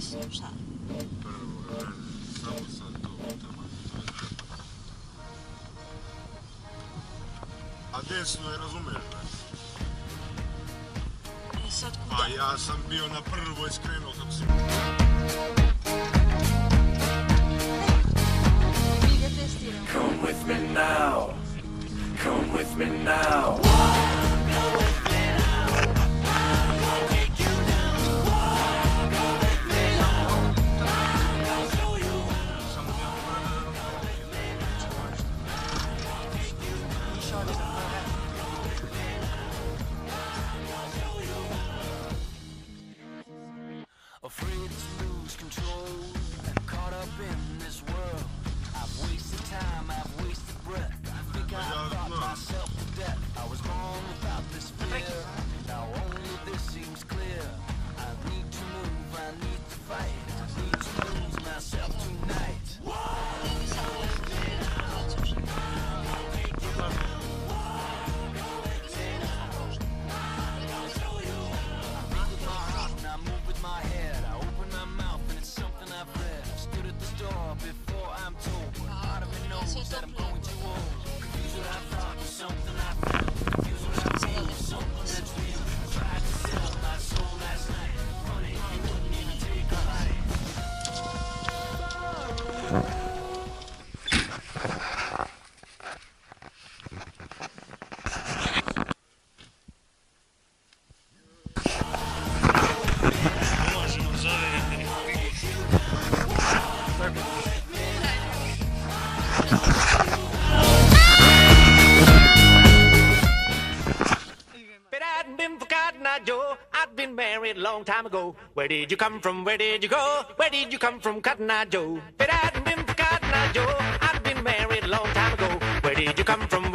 Šta? Prvo, samo sad to tamo. A desno je, razumiješ, ne? E sad kuda? Pa ja sam bio na prvoj skrenuo kako si... Mi ga testiramo. Come with me now. Come with me now. Afraid to lose control, caught up in this world. I've wasted time, I've wasted breath. I think I thought myself to death. I was born without this fear. Now only this seems clear. I need to move, I need to fight. I need to lose myself tonight. Before I'm told, but part of me knows that I'm going too old. Confused what I thought was something I felt. Confused what I feel was something that's real. Tried to sell my soul last night. Funny, you wouldn't even take a bite. I'd been married a long time ago. Where did you come from? Where did you go? Where did you come from, Cotton Eye Joe? If it hadn't been for Cotton Eye Joe, I'd been married a long time ago. Where did you come from?